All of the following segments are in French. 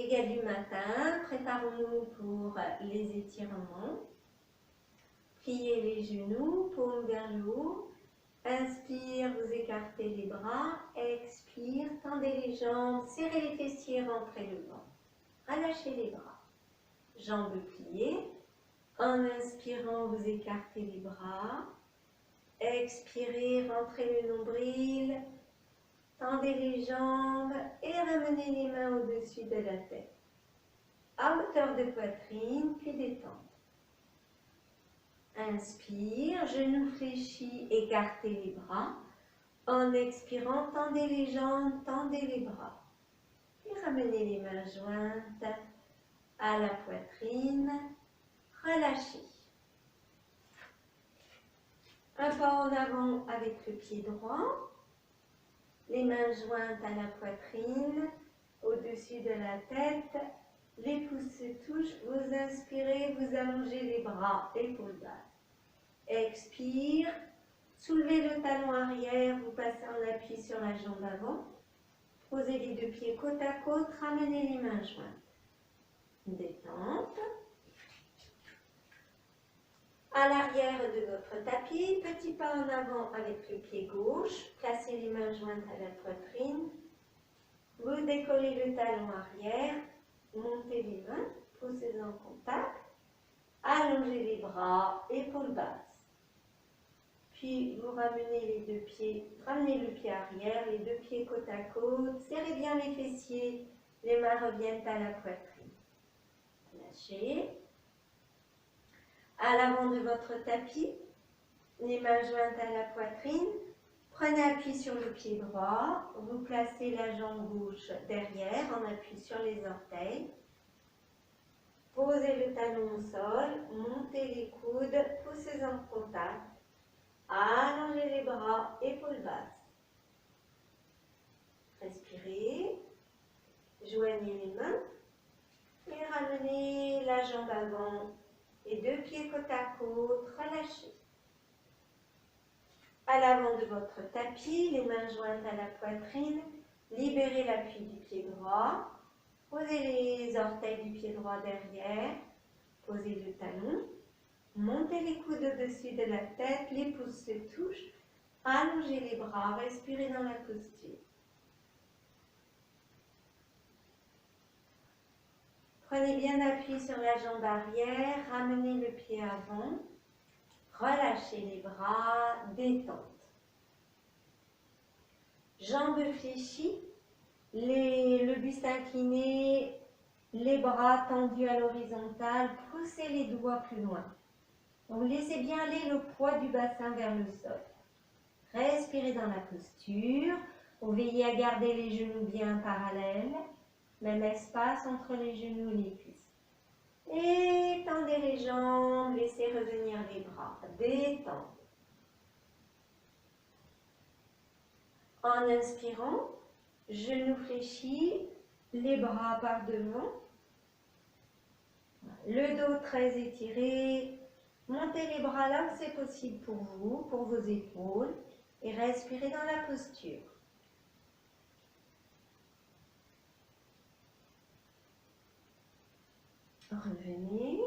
Régal du matin, préparons-nous pour les étirements. Pliez les genoux, paume vers le haut. Inspire, vous écartez les bras. Expire, tendez les jambes, serrez les fessiers, rentrez le ventre. Relâchez les bras. Jambes pliées. En inspirant, vous écartez les bras. Expirez, rentrez le nombril. Tendez les jambes et ramenez les mains au-dessus de la tête. À hauteur de poitrine, puis détente. Inspire, genoux fléchis, écartez les bras. En expirant, tendez les jambes, tendez les bras. Puis ramenez les mains jointes à la poitrine. Relâchez. Un pas en avant avec le pied droit. Les mains jointes à la poitrine, au-dessus de la tête. Les pouces se touchent. Vous inspirez, vous allongez les bras, épaules basses. Expire, soulevez le talon arrière, vous passez en appui sur la jambe avant. Posez les deux pieds côte à côte, ramenez les mains jointes. Détente. À l'arrière de votre tapis, petit pas en avant avec le pied gauche. Placez les mains jointes à la poitrine. Vous décollez le talon arrière. Montez les mains, poussez en contact. Allongez les bras, épaules basses. Puis vous ramenez les deux pieds, ramenez le pied arrière, les deux pieds côte à côte. Serrez bien les fessiers, les mains reviennent à la poitrine. Lâchez. À l'avant de votre tapis, les mains jointes à la poitrine. Prenez appui sur le pied droit. Vous placez la jambe gauche derrière en appui sur les orteils. Posez le talon au sol, montez les coudes, poussez en contact. Allongez les bras, épaules basses. Respirez. Joignez les mains et ramenez la jambe avant. Les deux pieds côte à côte, relâchez. À l'avant de votre tapis, les mains jointes à la poitrine, libérez l'appui du pied droit. Posez les orteils du pied droit derrière. Posez le talon. Montez les coudes au-dessus de la tête, les pouces se touchent. Allongez les bras, respirez dans la posture. Prenez bien appui sur la jambe arrière, ramenez le pied avant. Relâchez les bras, détente. Jambes fléchies, le buste incliné, les bras tendus à l'horizontale, poussez les doigts plus loin. Donc laissez bien aller le poids du bassin vers le sol. Respirez dans la posture. Vous veillez à garder les genoux bien parallèles. Même espace entre les genoux et les cuisses. Étendez les jambes, laissez revenir les bras. Détendez. En inspirant, genoux fléchis, les bras par devant. Le dos très étiré. Montez les bras là où c'est possible pour vous, pour vos épaules, et respirez dans la posture. Revenez.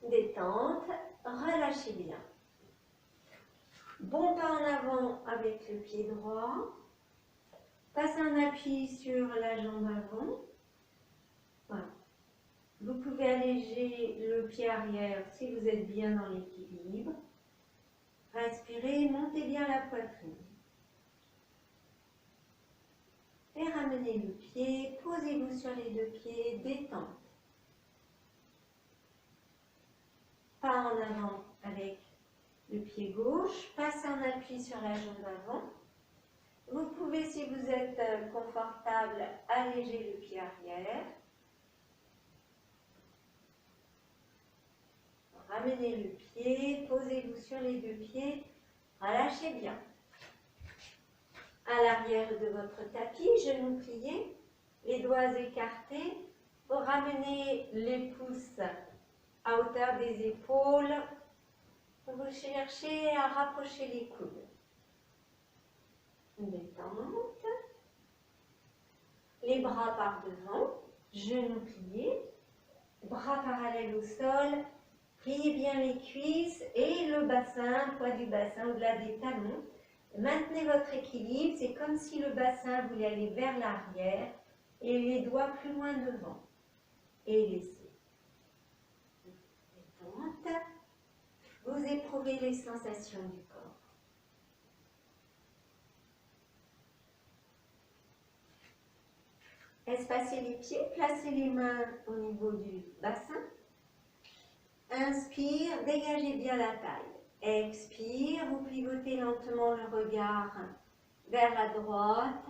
Détente, relâchez bien. Bon pas en avant avec le pied droit. Passez un appui sur la jambe avant. Voilà. Vous pouvez alléger le pied arrière si vous êtes bien dans l'équilibre. Respirez, montez bien la poitrine. Et ramenez le pied, posez-vous sur les deux pieds, détente. Pas en avant avec le pied gauche, passez en appui sur la jambe avant. Vous pouvez, si vous êtes confortable, alléger le pied arrière. Ramenez le pied, posez-vous sur les deux pieds, relâchez bien. À l'arrière de votre tapis, genoux pliés, les doigts écartés. Vous ramenez les pouces à hauteur des épaules. Vous cherchez à rapprocher les coudes. Détente. Les bras par devant, genoux pliés, bras parallèles au sol, pliez bien les cuisses et le bassin, poids du bassin au-delà des talons. Maintenez votre équilibre, c'est comme si le bassin voulait aller vers l'arrière et les doigts plus loin devant. Et laissez. Détente. Vous éprouvez les sensations du corps. Espacez les pieds, placez les mains au niveau du bassin. Inspire, dégagez bien la taille. Expire, vous pivotez lentement le regard vers la droite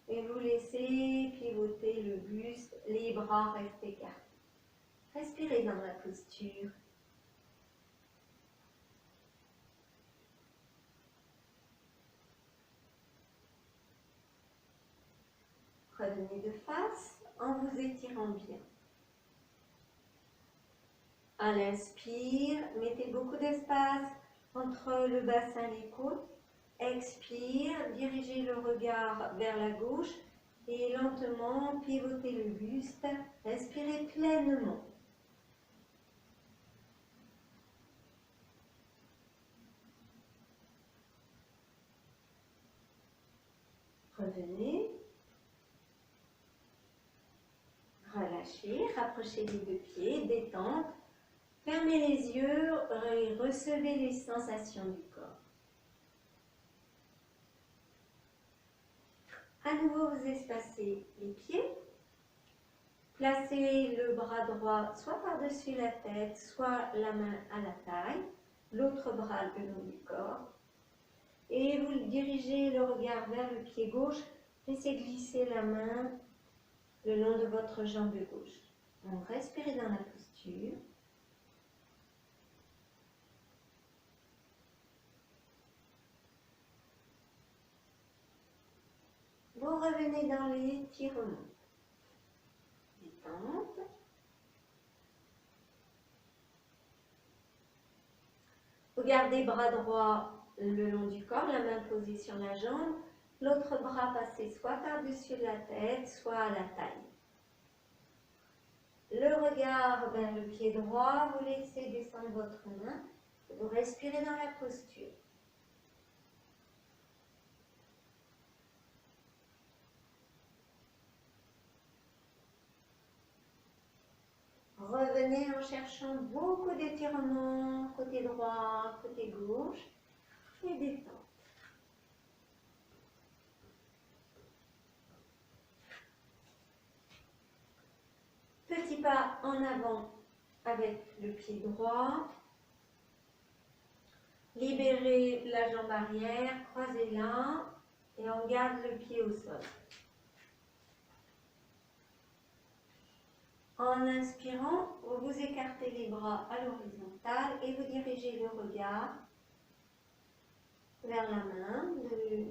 et vous laissez pivoter le buste, les bras restent écartés. Respirez dans la posture. Revenez de face en vous étirant bien. À l'inspire, mettez beaucoup d'espace entre le bassin et les côtes. Expire, dirigez le regard vers la gauche et lentement pivotez le buste. Respirez pleinement. Revenez. Relâchez, rapprochez les deux pieds, détente. Fermez les yeux et recevez les sensations du corps. À nouveau, vous espacez les pieds. Placez le bras droit soit par-dessus la tête, soit la main à la taille, l'autre bras le long du corps. Et vous dirigez le regard vers le pied gauche. Laissez glisser la main le long de votre jambe gauche. Donc, respirez dans la posture. Vous revenez dans l'étirement. Détente. Vous gardez bras droit le long du corps, la main posée sur la jambe, l'autre bras passé soit par-dessus la tête, soit à la taille. Le regard vers le pied droit, vous laissez descendre votre main, vous respirez dans la posture. Revenez en cherchant beaucoup d'étirements, côté droit, côté gauche, et détente. Petit pas en avant avec le pied droit. Libérez la jambe arrière, croisez-la et on garde le pied au sol. En inspirant, vous écartez les bras à l'horizontale et vous dirigez le regard vers la main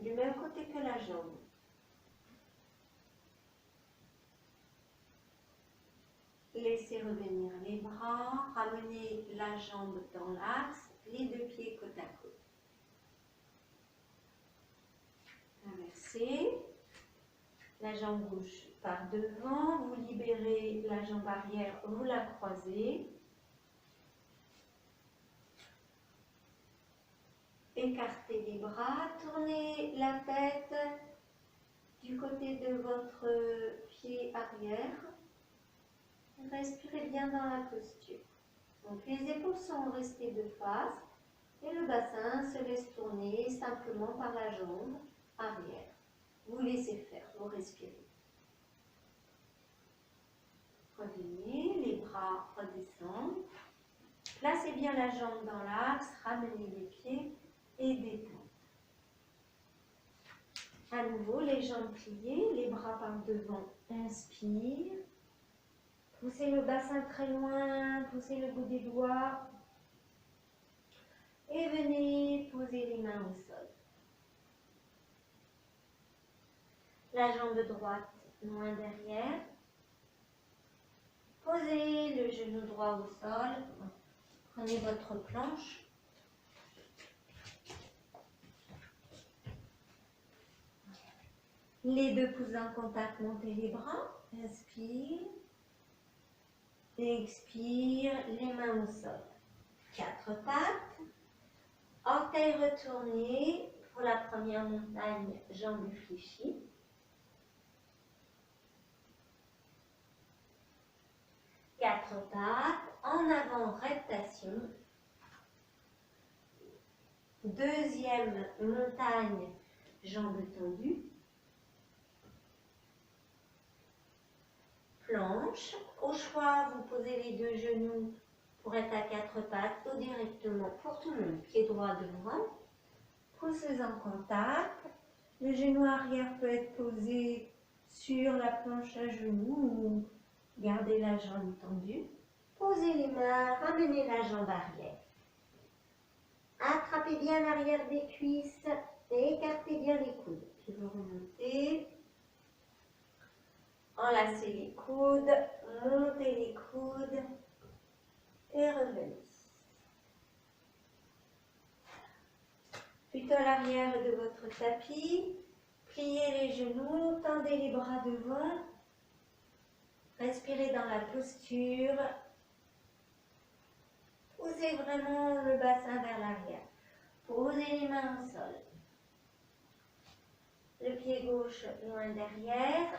du même côté que la jambe. Laissez revenir les bras, ramenez la jambe dans l'axe, les deux pieds côte à côte. Inversez, la jambe gauche par devant, vous libérez la jambe arrière, vous la croisez. Écartez les bras, tournez la tête du côté de votre pied arrière. Respirez bien dans la posture. Donc les épaules sont restées de face et le bassin se laisse tourner simplement par la jambe arrière. Vous laissez faire, vous respirez. Revenez, les bras redescendent. Placez bien la jambe dans l'axe, ramenez les pieds et détente. À nouveau, les jambes pliées, les bras par devant, inspire. Poussez le bassin très loin, poussez le bout des doigts. Et venez poser les mains au sol. La jambe droite loin derrière. Posez le genou droit au sol. Prenez votre planche. Les deux pouces en contact, montez les bras. Inspire. Expire, les mains au sol. 4 pattes. Orteils retournés. Pour la première montagne, jambes fléchies. 4 pattes. En avant, reptation. Deuxième montagne, jambes tendues. Planche. Au choix, vous posez les deux genoux pour être à 4 pattes ou directement pour tout le monde. Pied droit devant. Pouces en contact. Le genou arrière peut être posé sur la planche à genoux ou gardez la jambe tendue. Posez les mains, ramenez la jambe arrière. Attrapez bien l'arrière des cuisses et écartez bien les coudes. Puis vous remontez. Enlacez les coudes, montez les coudes et revenez. Plutôt à l'arrière de votre tapis, pliez les genoux, tendez les bras devant, respirez dans la posture, posez vraiment le bassin vers l'arrière, posez les mains au sol. Le pied gauche loin derrière,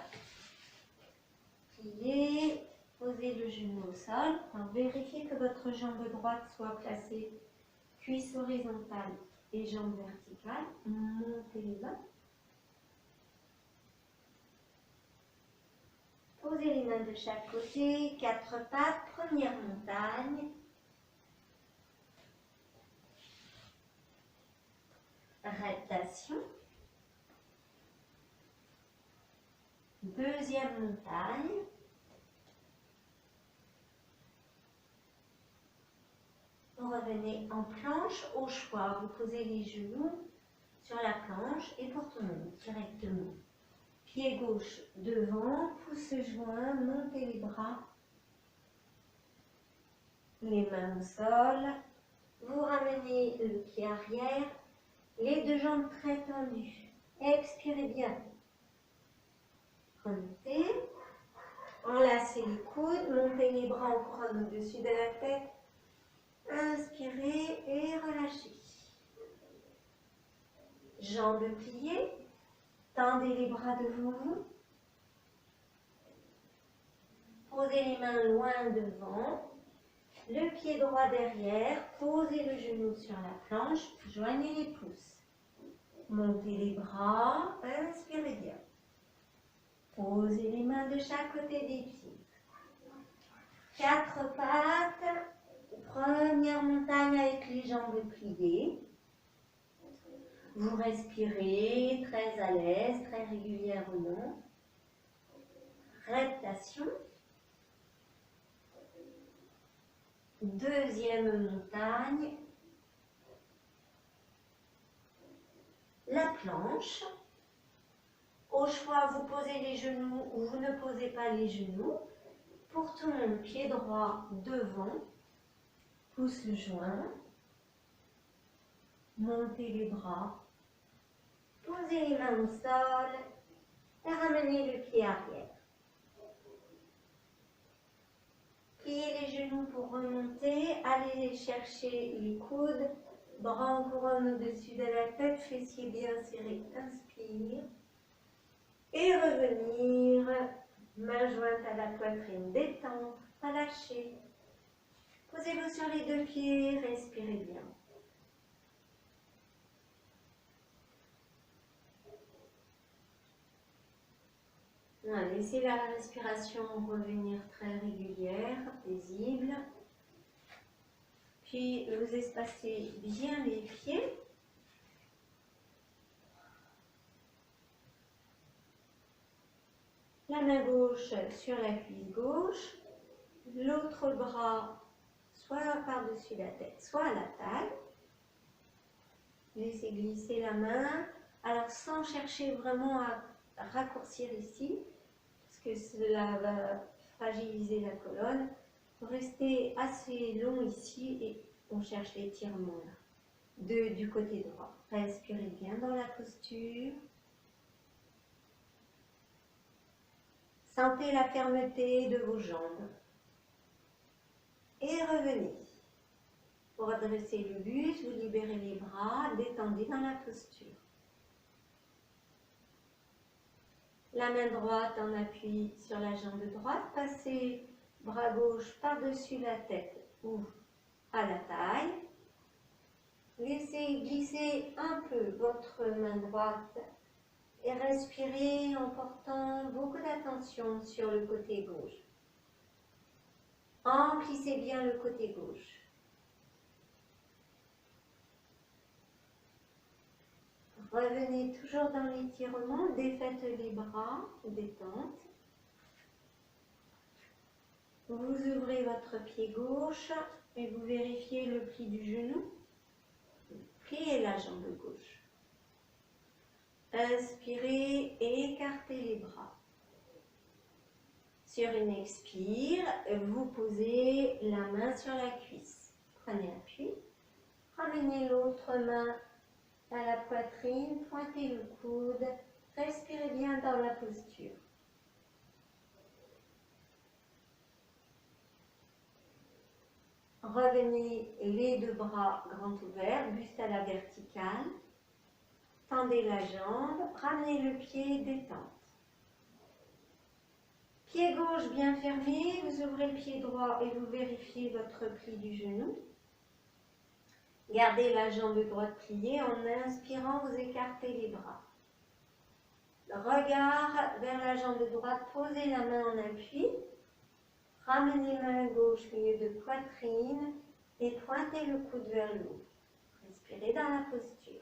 pliez, posez le genou au sol, vérifiez que votre jambe droite soit placée, cuisse horizontale et jambes verticales, montez les mains. Posez les mains de chaque côté, 4 pattes, première montagne. Reptation. Deuxième montagne. Vous revenez en planche au choix. Vous posez les genoux sur la planche et pour tout le monde directement. Pied gauche devant, pouces joints, montez les bras. Les mains au sol. Vous ramenez le pied arrière. Les deux jambes très tendues. Expirez bien. Remontez. Enlacez les coudes. Montez les bras en couronne au-dessus de la tête. Inspirez et relâchez. Jambes pliées. Tendez les bras devant vous. Posez les mains loin devant. Le pied droit derrière. Posez le genou sur la planche. Joignez les pouces. Montez les bras. Inspirez bien. Posez les mains de chaque côté des pieds. 4 pattes. Première montagne avec les jambes pliées. Vous respirez très à l'aise, très régulièrement. Reptation. Deuxième montagne. La planche. Au choix, vous posez les genoux ou vous ne posez pas les genoux. Pour tout le monde, pied droit devant. Pouces joints. Montez les bras. Posez les mains au sol et ramenez le pied arrière. Pliez les genoux pour remonter. Allez chercher les coudes. Bras en couronne au-dessus de la tête. Fessiers bien serrés. Inspire. Et revenir. Main jointe à la poitrine. Détendre. Relâcher. Posez-vous sur les deux pieds. Respirez bien. Laissez la respiration revenir très régulière, paisible. Puis vous espacez bien les pieds. La main gauche sur la cuisse gauche. L'autre bras soit par-dessus la tête, soit à la taille. Laissez glisser la main. Alors sans chercher vraiment à raccourcir ici, parce que cela va fragiliser la colonne. Restez assez long ici et on cherche l'étirement du côté droit. Respirez bien dans la posture. Sentez la fermeté de vos jambes. Et revenez. Pour redresser le buste, vous libérez les bras, détendez dans la posture. La main droite en appui sur la jambe droite, passez bras gauche par-dessus la tête ou à la taille. Laissez glisser un peu votre main droite et respirez en portant beaucoup d'attention sur le côté gauche. Emplissez bien le côté gauche. Revenez toujours dans l'étirement, défaites les bras, détente. Vous ouvrez votre pied gauche et vous vérifiez le pli du genou. Pliez la jambe gauche. Inspirez et écartez les bras. Sur une expire, vous posez la main sur la cuisse. Prenez appui. Ramenez l'autre main à la poitrine, pointez le coude. Respirez bien dans la posture. Revenez les deux bras grands ouverts, buste à la verticale. Tendez la jambe, ramenez le pied, détente. Pied gauche bien fermé, vous ouvrez le pied droit et vous vérifiez votre pli du genou. Gardez la jambe droite pliée, en inspirant, vous écartez les bras. Regard vers la jambe droite, posez la main en appui. Ramenez main gauche, milieu de poitrine et pointez le coude vers le haut. Respirez dans la posture.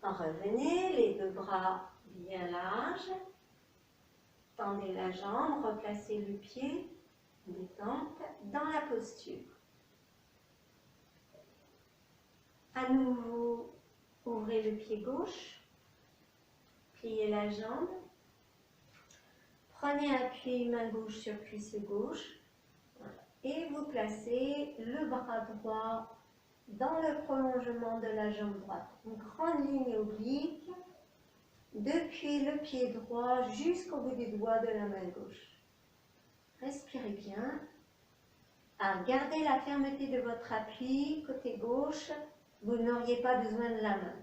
Revenez, les deux bras bien larges. Tendez la jambe, replacez le pied, détente, dans la posture. À nouveau, ouvrez le pied gauche, pliez la jambe, prenez appui main gauche sur cuisse gauche et vous placez le bras droit dans le prolongement de la jambe droite. Une grande ligne oblique depuis le pied droit jusqu'au bout des doigts de la main gauche. Respirez bien. Gardez la fermeté de votre appui côté gauche. Vous n'auriez pas besoin de la main.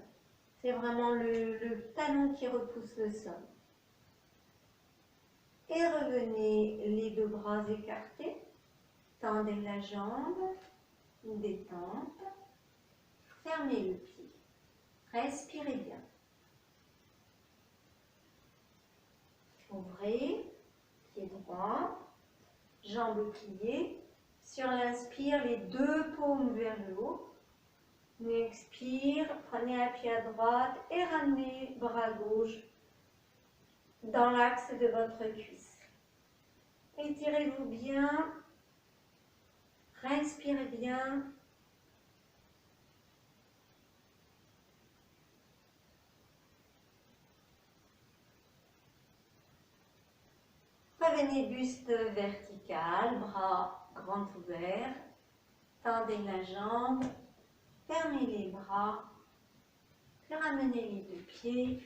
C'est vraiment le talon qui repousse le sol. Et revenez les deux bras écartés. Tendez la jambe. Détente. Fermez le pied. Respirez bien. Ouvrez, pied droit, jambes pliées. Sur l'inspire, les deux paumes vers le haut. Expire, prenez appui à droite et ramenez bras gauche dans l'axe de votre cuisse. Étirez-vous bien. Respirez bien. Revenez buste vertical, bras grands ouverts. Tendez la jambe, fermez les bras, puis ramenez les deux pieds.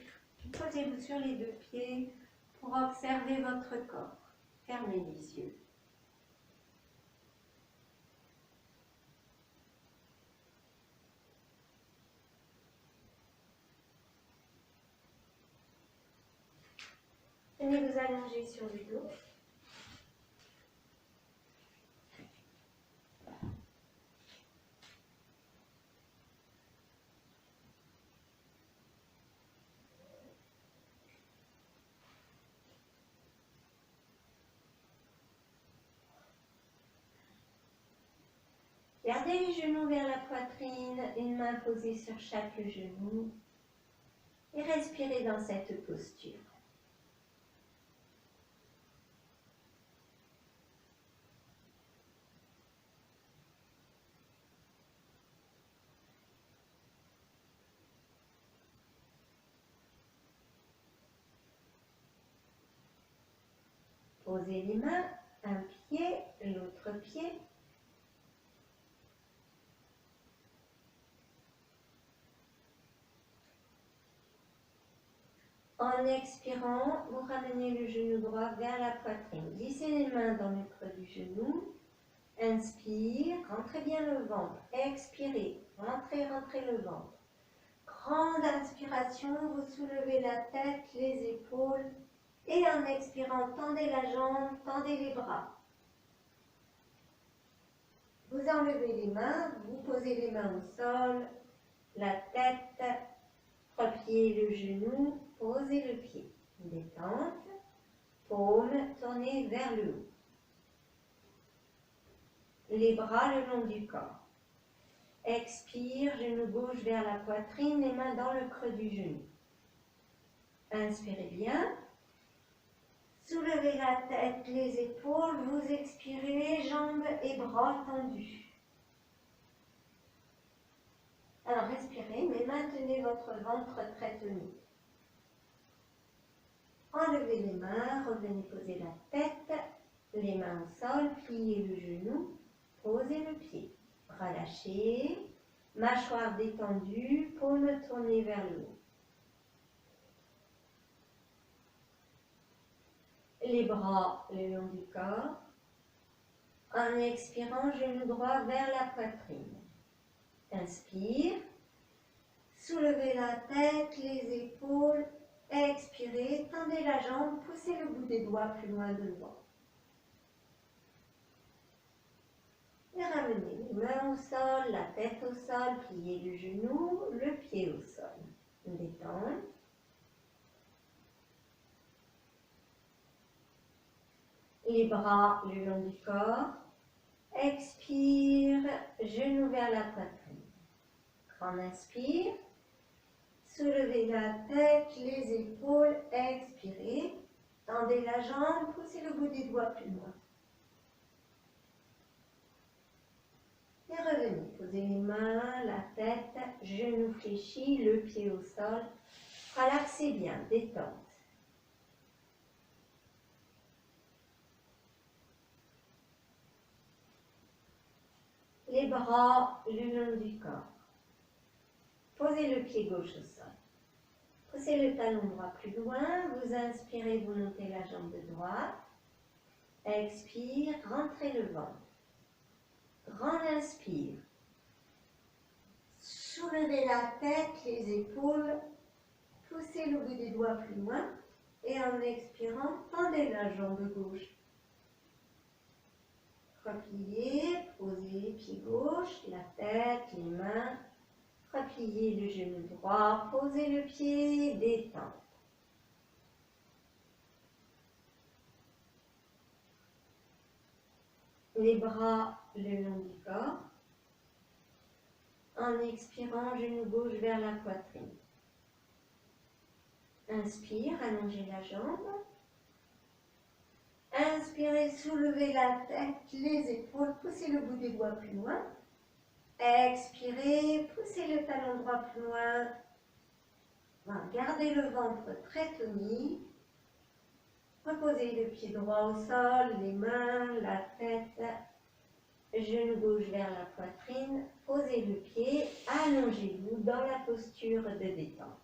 Posez-vous sur les deux pieds pour observer votre corps. Fermez les yeux. Venez vous allonger sur le dos. Gardez les genoux vers la poitrine, une main posée sur chaque genou et respirez dans cette posture. Posez les mains, un pied, l'autre pied. En expirant, vous ramenez le genou droit vers la poitrine. Glissez les mains dans le creux du genou. Inspire, rentrez bien le ventre. Expirez, rentrez le ventre. Grande inspiration, vous soulevez la tête, les épaules. Et en expirant, tendez la jambe, tendez les bras. Vous enlevez les mains, vous posez les mains au sol, la tête, repliez le genou, posez le pied. Détente, paume tournée vers le haut. Les bras le long du corps. Expire, genou gauche vers la poitrine, les mains dans le creux du genou. Inspirez bien. Soulevez la tête, les épaules, vous expirez, jambes et bras tendus. Alors respirez, mais maintenez votre ventre très tenu. Enlevez les mains, revenez poser la tête, les mains au sol, pliez le genou, posez le pied. Relâchez, mâchoire détendue, paume tournée vers le haut. Les bras le long du corps. En expirant, genou droit vers la poitrine. Inspire. Soulevez la tête, les épaules. Expirez, tendez la jambe, poussez le bout des doigts plus loin devant. Et ramenez les mains au sol, la tête au sol, pliez le genou, le pied au sol. Détente. Les bras le long du corps. Expire, genou vers la poitrine. Grand inspire. Soulevez la tête, les épaules. Expirez. Tendez la jambe, poussez le bout des doigts plus loin. Et revenez. Posez les mains, la tête, genou fléchi, le pied au sol. Relaxez bien, détente. Les bras le long du corps. Posez le pied gauche au sol. Poussez le talon droit plus loin. Vous inspirez, vous montez la jambe de droite. Expire, rentrez le ventre. Grand inspire. Soulevez la tête, les épaules. Poussez le bout des doigts plus loin. Et en expirant, tendez la jambe gauche. Repliez, posez pied gauche, la tête, les mains. Repliez le genou droit, posez le pied, détente. Les bras le long du corps. En expirant, genou gauche vers la poitrine. Inspire, allongez la jambe. Inspirez, soulevez la tête, les épaules, poussez le bout des doigts plus loin. Expirez, poussez le talon droit plus loin. Gardez le ventre très tonique. Reposez le pied droit au sol, les mains, la tête, genou gauche vers la poitrine. Posez le pied, allongez-vous dans la posture de détente.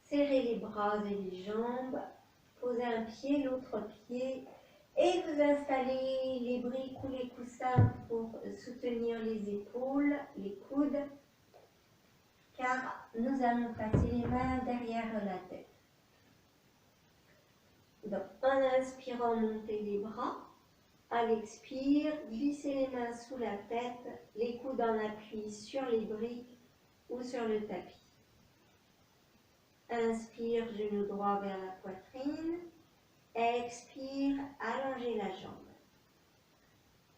Serrez les bras et les jambes, posez un pied, l'autre pied, et vous installez les briques ou les coussins pour soutenir les épaules, les coudes, car nous allons passer les mains derrière la tête. Donc, en inspirant, montez les bras. À l'expire, glissez les mains sous la tête, les coudes en appui sur les briques ou sur le tapis. Inspire, genou droit vers la poitrine. Expire, allongez la jambe.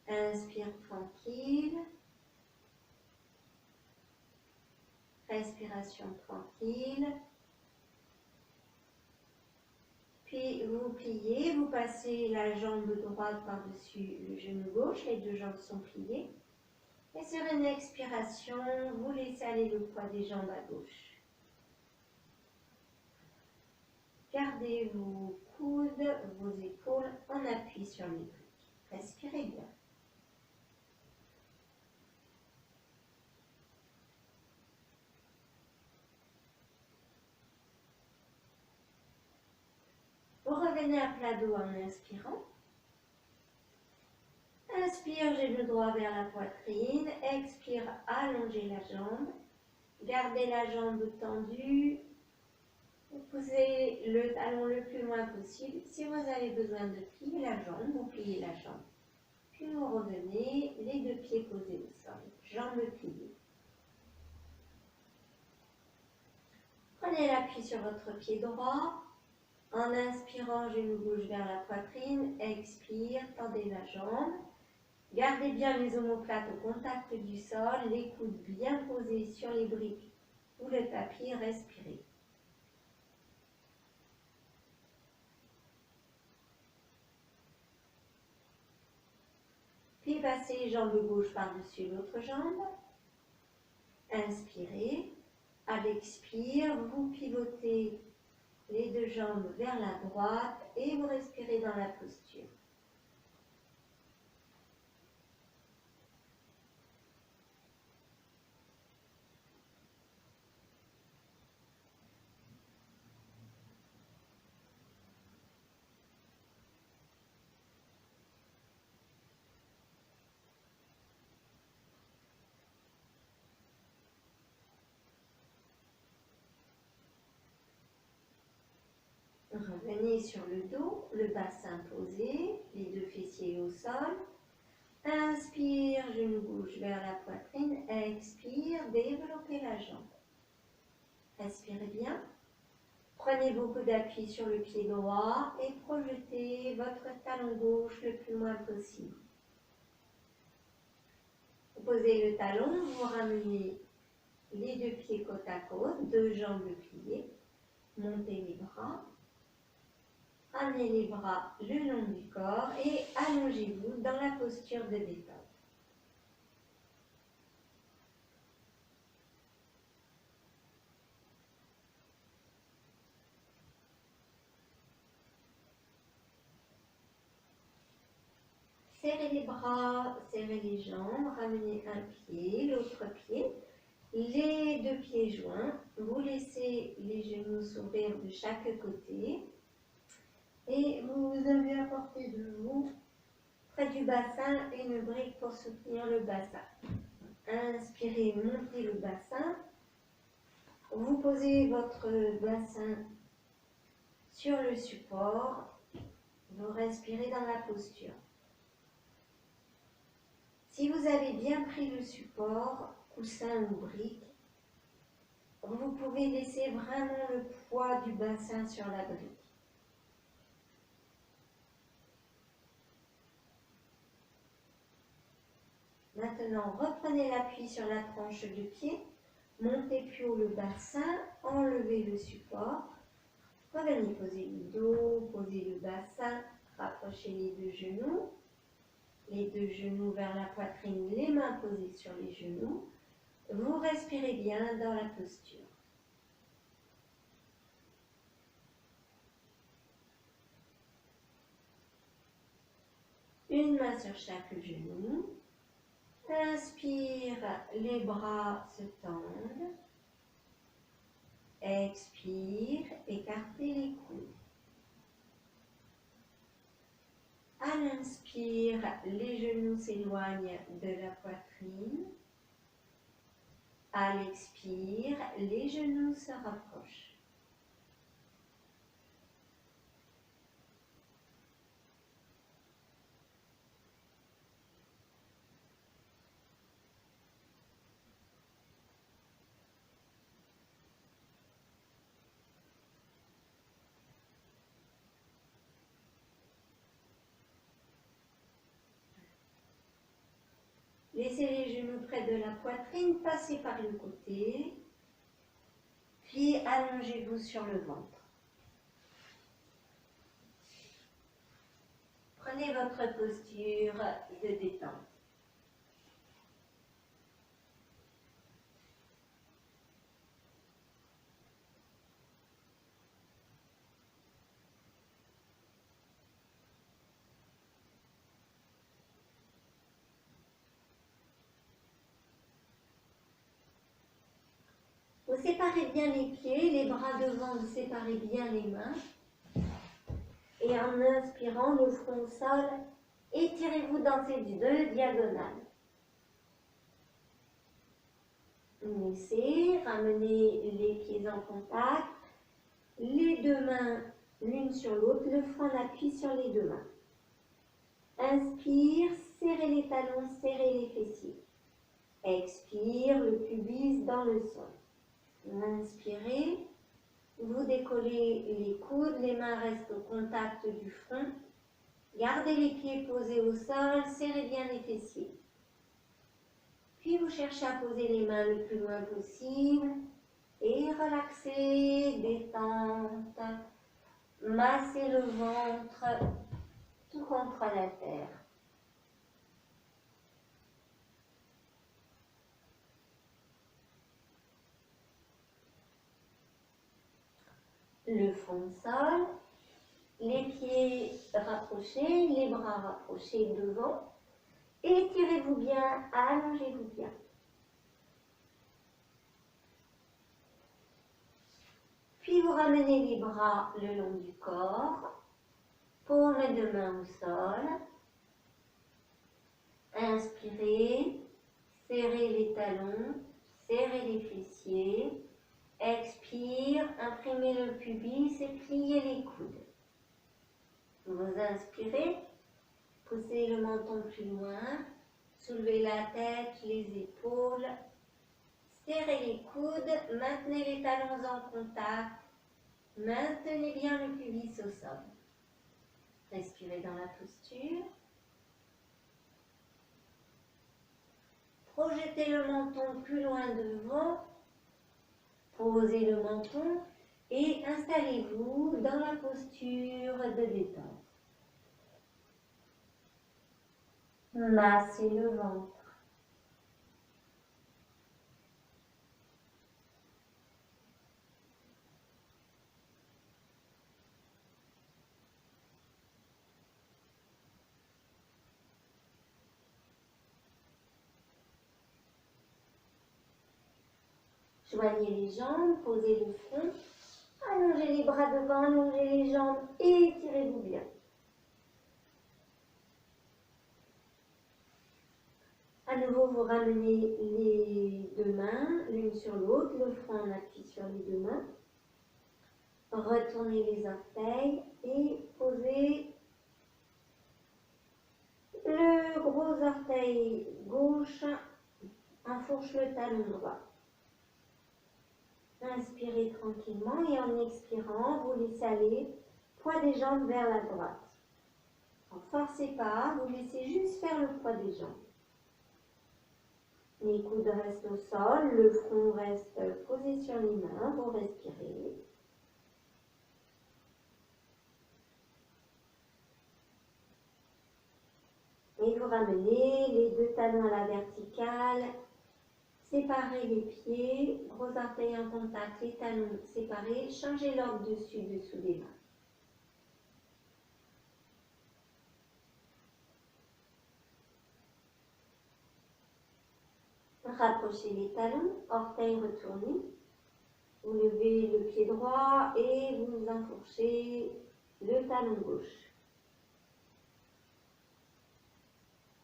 Inspire tranquille. Respiration tranquille. Puis vous pliez, vous passez la jambe droite par-dessus le genou gauche, les deux jambes sont pliées. Et sur une expiration, vous laissez aller le poids des jambes à gauche. Gardez vos coudes, vos épaules en appui sur les briques. Respirez bien. Vous revenez à plat dos en inspirant. Inspire, genou droit vers la poitrine. Expire, allongez la jambe. Gardez la jambe tendue. Vous posez le talon le plus loin possible. Si vous avez besoin de plier la jambe, vous pliez la jambe. Puis vous revenez, les deux pieds posés au sol, jambes pliées. Prenez l'appui sur votre pied droit. En inspirant, genou gauche vers la poitrine. Expire, tendez la jambe. Gardez bien les omoplates au contact du sol, les coudes bien posés sur les briques ou le tapis. Respirez. Puis passez jambe gauche par-dessus l'autre jambe. Inspirez. À l'expire, vous pivotez les deux jambes vers la droite et vous respirez dans la posture. Revenez sur le dos, le bassin posé, les deux fessiers au sol. Inspire, genou gauche vers la poitrine. Expire, développez la jambe. Respirez bien. Prenez beaucoup d'appui sur le pied droit et projetez votre talon gauche le plus loin possible. Vous posez le talon, vous ramenez les deux pieds côte à côte, deux jambes pliées. Montez les bras. Ramenez les bras le long du corps et allongez-vous dans la posture de détente. Serrez les bras, serrez les jambes, ramenez un pied, l'autre pied, les deux pieds joints. Vous laissez les genoux s'ouvrir de chaque côté et vous avez à portée de vous, près du bassin, une brique pour soutenir le bassin. Inspirez, montez le bassin. Vous posez votre bassin sur le support. Vous respirez dans la posture. Si vous avez bien pris le support, coussin ou brique, vous pouvez laisser vraiment le poids du bassin sur la brique. Maintenant, reprenez l'appui sur la tranche du pied, montez plus haut le bassin, enlevez le support, revenez poser le dos, posez le bassin, rapprochez les deux genoux vers la poitrine, les mains posées sur les genoux. Vous respirez bien dans la posture. Une main sur chaque genou. Inspire, les bras se tendent. Expire, écartez les coudes. À l'inspire, les genoux s'éloignent de la poitrine. À l'expire, les genoux se rapprochent. Laissez les genoux près de la poitrine, passez par le côté, puis allongez-vous sur le ventre. Prenez votre posture de détente. Vous séparez bien les pieds, les bras devant, vous séparez bien les mains. Et en inspirant, le front au sol, étirez-vous dans ces deux diagonales. Laissez, ramenez les pieds en contact, les deux mains l'une sur l'autre, le front appuie sur les deux mains. Inspire, serrez les talons, serrez les fessiers. Expire, le pubis dans le sol. Inspirez, vous décollez les coudes, les mains restent au contact du front. Gardez les pieds posés au sol, serrez bien les fessiers. Puis vous cherchez à poser les mains le plus loin possible et relaxez, détente, massez le ventre tout contre la terre. Le front au sol, les pieds rapprochés, les bras rapprochés devant. Étirez-vous bien, allongez-vous bien. Puis vous ramenez les bras le long du corps, paume de main au sol. Inspirez, serrez les talons, serrez les fessiers. Expire, imprimez le pubis et pliez les coudes. Vous inspirez, poussez le menton plus loin, soulevez la tête, les épaules, serrez les coudes, maintenez les talons en contact, maintenez bien le pubis au sol. Respirez dans la posture. Projetez le menton plus loin devant, posez le menton et installez-vous dans la posture de détente. Massez le ventre. Joignez les jambes, posez le front, allongez les bras devant, allongez les jambes et étirez-vous bien. À nouveau, vous ramenez les deux mains l'une sur l'autre, le front en appui sur les deux mains. Retournez les orteils et posez le gros orteil gauche, enfourche le talon droit. Inspirez tranquillement et en expirant, vous laissez aller, poids des jambes vers la droite. Ne forcez pas, vous laissez juste faire le poids des jambes. Les coudes restent au sol, le front reste posé sur les mains, vous respirez. Et vous ramenez les deux talons à la verticale, séparez les pieds, gros orteils en contact, les talons séparés, changez l'ordre dessus-dessous des mains. Rapprochez les talons, orteils retournés. Vous levez le pied droit et vous enfourchez le talon gauche.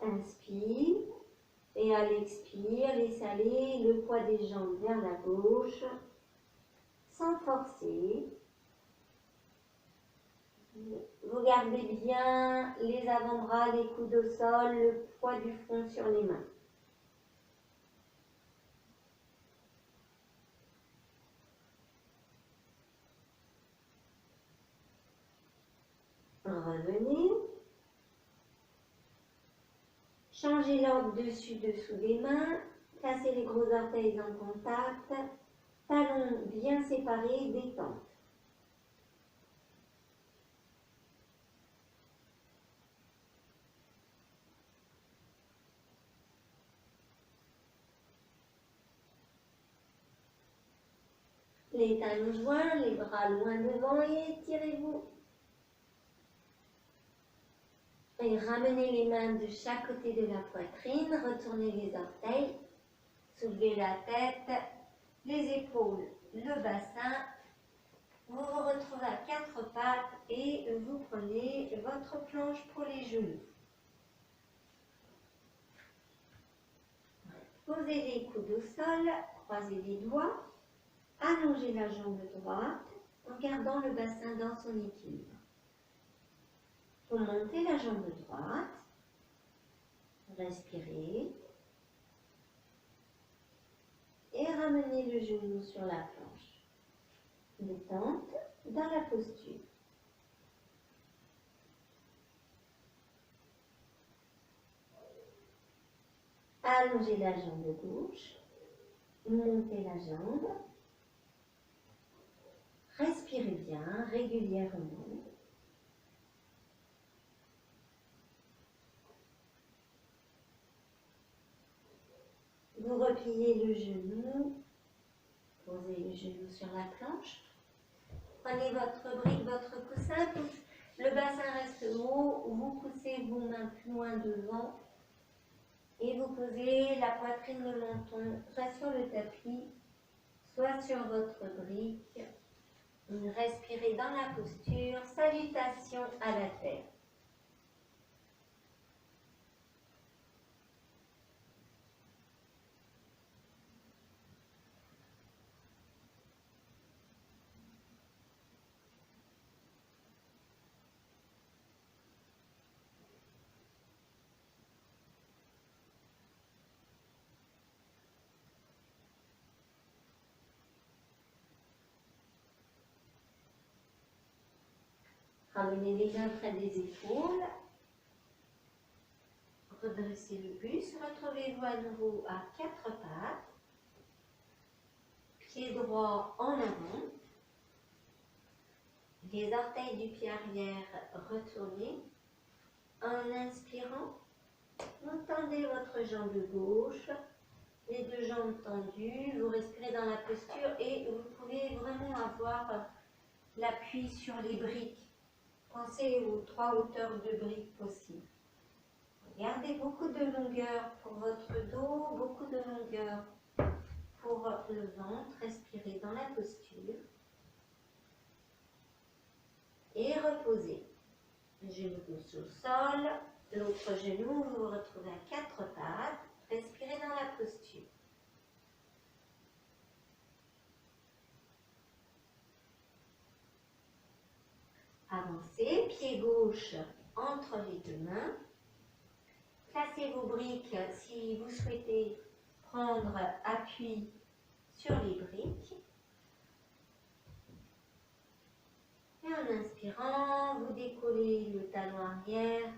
Inspire et à l'expire, laissez aller le poids des jambes vers la gauche sans forcer. Vous gardez bien les avant-bras, les coudes au sol, le poids du front sur les mains. Revenez. Changez l'ordre dessus-dessous des mains. Placez les gros orteils en contact. Talons bien séparés, détente. Les talons joints, les bras loin devant et étirez-vous. Et ramenez les mains de chaque côté de la poitrine, retournez les orteils, soulevez la tête, les épaules, le bassin. Vous vous retrouvez à quatre pattes et vous prenez votre planche pour les genoux. Posez les coudes au sol, croisez les doigts, allongez la jambe droite en gardant le bassin dans son équilibre. Vous montez la jambe droite, respirez et ramenez le genou sur la planche. Détente dans la posture. Allongez la jambe gauche, montez la jambe, respirez bien régulièrement. Vous repliez le genou, posez le genou sur la planche. Prenez votre brique, votre coussin, le bassin reste haut, vous poussez vos mains plus loin devant et vous posez la poitrine, le menton, soit sur le tapis, soit sur votre brique. Respirez dans la posture, salutation à la terre. Ramenez les mains près des épaules. Redressez le buste. Retrouvez-vous à nouveau à quatre pattes. Pied droit en avant. Les orteils du pied arrière retournés. En inspirant, vous tendez votre jambe gauche. Les deux jambes tendues. Vous respirez dans la posture et vous pouvez vraiment avoir l'appui sur les briques. Pensez aux trois hauteurs de briques possibles. Gardez beaucoup de longueur pour votre dos, beaucoup de longueur pour le ventre. Respirez dans la posture. Et reposez. Le genou gauche au sol, l'autre genou, vous vous retrouvez à quatre pattes. Respirez dans la posture. Avancez, pied gauche entre les deux mains. Placez vos briques si vous souhaitez prendre appui sur les briques. Et en inspirant, vous décollez le talon arrière,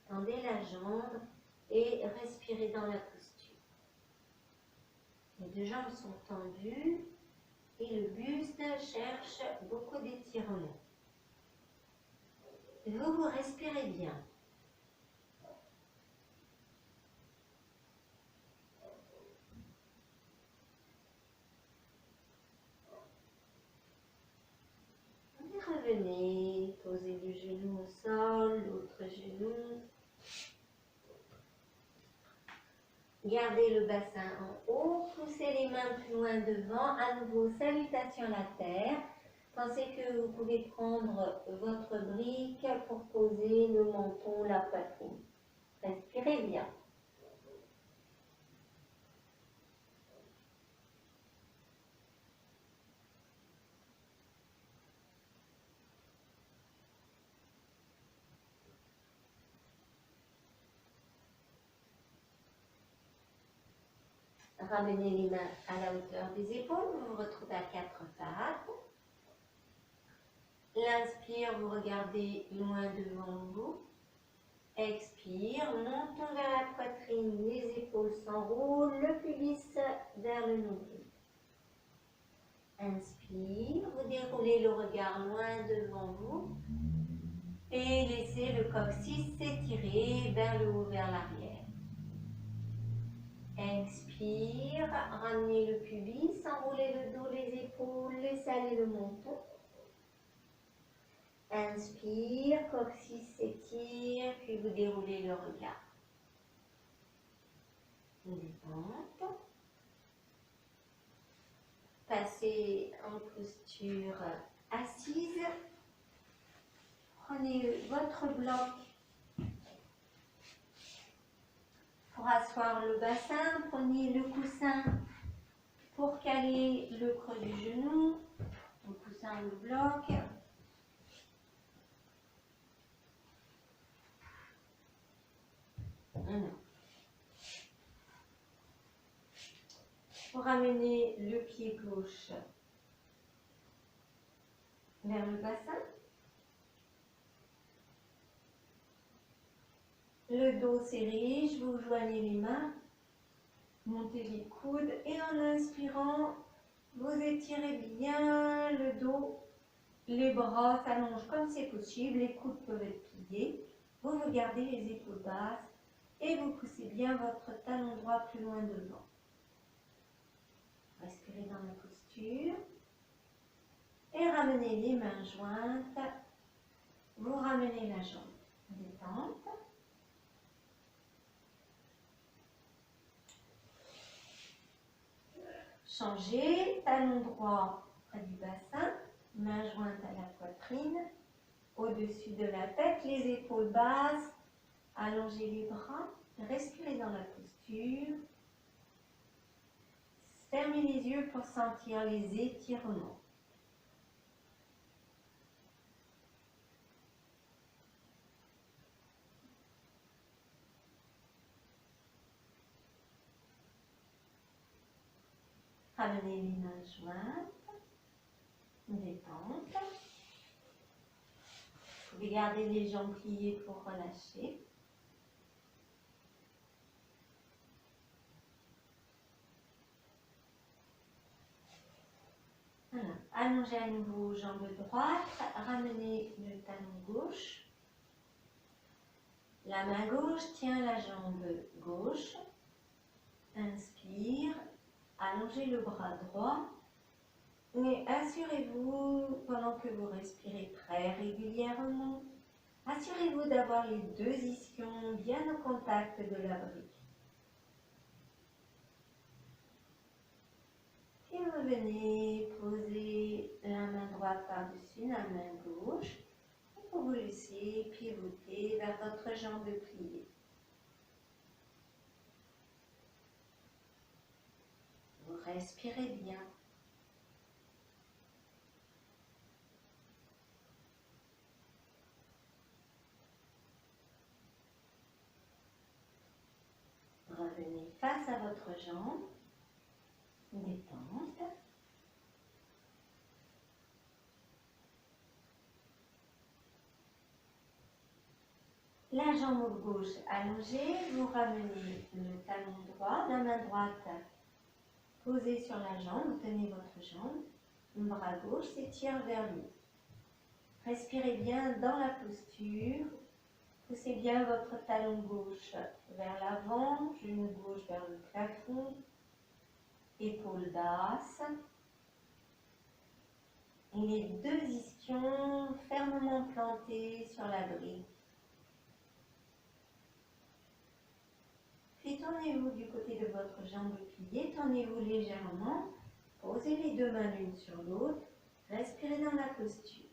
tendez la jambe et respirez dans la posture. Les deux jambes sont tendues et le buste cherche beaucoup d'étirement. Vous respirez bien. Et revenez, posez le genou au sol, l'autre genou. Gardez le bassin en haut, poussez les mains plus loin devant. À nouveau, salutation à la terre. Pensez que vous pouvez prendre votre brique pour poser le menton, la poitrine. Respirez bien. Ramenez les mains à la hauteur des épaules, vous vous retrouvez à quatre pattes. L'inspire, vous regardez loin devant vous. Expire, montons vers la poitrine, les épaules s'enroulent, le pubis vers le nombril. Inspire, vous déroulez le regard loin devant vous et laissez le coccyx s'étirer vers le haut, vers l'arrière. Expire, ramenez le pubis, enroulez le dos, les épaules, laissez aller le menton. Inspire, coccyx s'étire, puis vous déroulez le regard. Détente. passer en posture assise. Prenez votre bloc pour asseoir le bassin. Prenez le coussin pour caler le creux du genou, le coussin ou le bloc. Vous ramenez le pied gauche vers le bassin. Le dos serré, vous joignez les mains, montez les coudes et en inspirant, vous étirez bien le dos, les bras s'allongent comme c'est possible, les coudes peuvent être pliés. Vous gardez les épaules basses et vous poussez bien votre talon droit plus loin devant. Respirez dans la posture et ramenez les mains jointes. Vous ramenez la jambe. Détente. Changez, talon droit près du bassin, main jointe à la poitrine, au-dessus de la tête, les épaules basses, allongez les bras, respirez dans la posture. Fermez les yeux pour sentir les étirements. Ramenez les mains jointes, détente. Vous pouvez garder les jambes pliées pour relâcher. Voilà. Allongez à nouveau jambe droite, ramenez le talon gauche. La main gauche tient la jambe gauche. Inspire, allongez le bras droit. Mais assurez-vous, pendant que vous respirez très régulièrement, assurez-vous d'avoir les deux ischions bien au contact de la brique. Puis vous venez poser la main droite par-dessus la main gauche. Pour vous laisser pivoter vers votre jambe pliée. Vous respirez bien. Revenez face à votre jambe. Détente. La jambe gauche allongée, vous ramenez le talon droit, la main droite posée sur la jambe, vous tenez votre jambe, le bras gauche s'étire vers lui. Respirez bien dans la posture, poussez bien votre talon gauche vers l'avant, genou gauche vers le plafond, épaules basses. Et les deux ischions fermement plantés sur la brique. Puis tournez-vous du côté de votre jambe pliée, tournez-vous légèrement, posez les deux mains l'une sur l'autre, respirez dans la posture.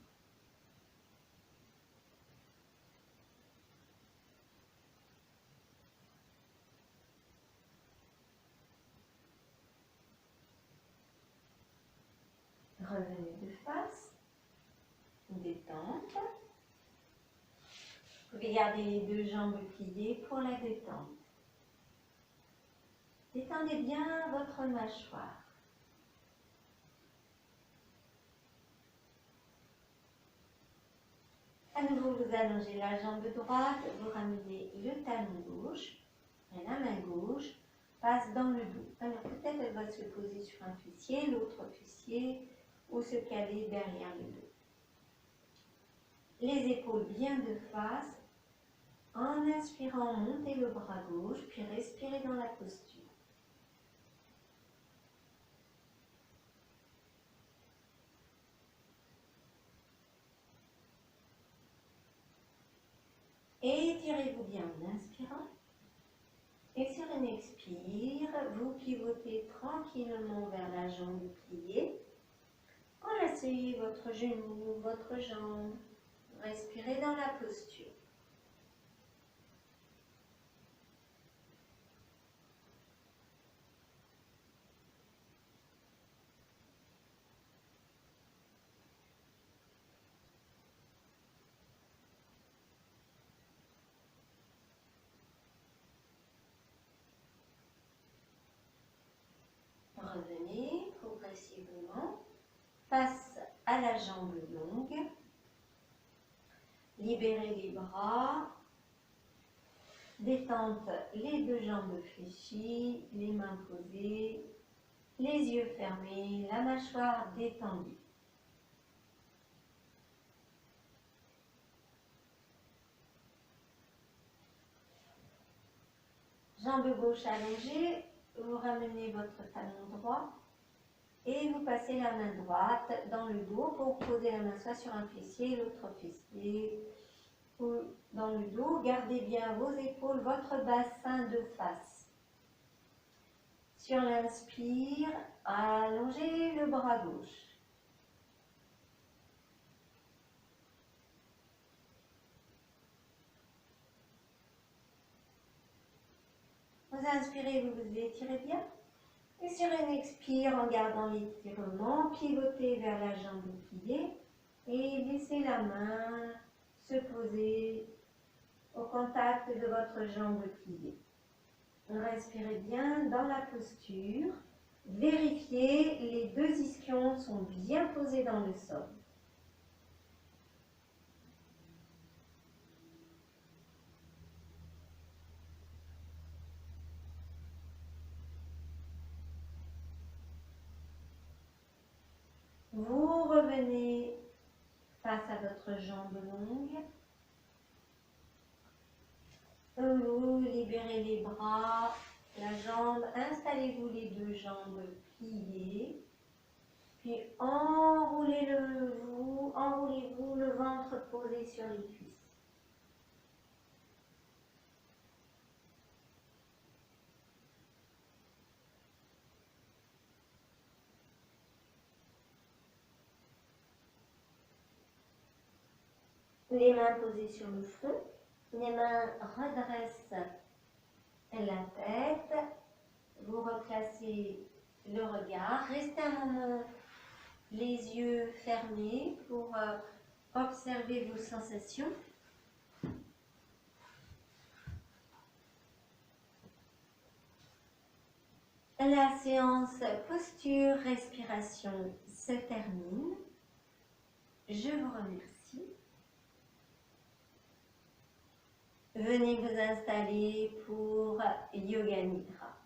Revenez de face, détente. Vous pouvez garder les deux jambes pliées pour la détente. Détendez bien votre mâchoire. À nouveau, vous allongez la jambe droite, vous ramenez le talon gauche et la main gauche passe dans le dos. Alors peut-être elle va se poser sur un fessier, l'autre fessier, ou se caler derrière le dos. Les épaules bien de face. En inspirant, montez le bras gauche, puis respirez dans la posture. Étirez-vous bien en inspirant. Et sur une expire, vous pivotez tranquillement vers la jambe pliée. Enlacez votre genou, votre jambe. Respirez dans la posture. Revenez progressivement face à la jambe longue. Libérez les bras. Détente les deux jambes fléchies, les mains posées, les yeux fermés, la mâchoire détendue. Jambe gauche allongée, vous ramenez votre talon droit et vous passez la main droite dans le dos pour poser la main soit sur un fessier, l'autre fessier ou dans le dos. Gardez bien vos épaules, votre bassin de face. Sur l'inspire, allongez le bras gauche. Vous inspirez, vous vous étirez bien. Et sur une expire, en gardant l'étirement, pivotez vers la jambe pliée et laissez la main se poser au contact de votre jambe pliée. Respirez bien dans la posture. Vérifiez, les deux ischions sont bien posés dans le sol. Vous revenez face à votre jambe longue. Vous libérez les bras, la jambe, installez-vous les deux jambes pliées. Puis enroulez-vous le ventre posé sur les cuisses. Les mains posées sur le front. Les mains redressent la tête. Vous replacez le regard. Restez un moment les yeux fermés pour observer vos sensations. La séance posture respiration se termine. Je vous remercie. Venez vous installer pour Yoga Nidra.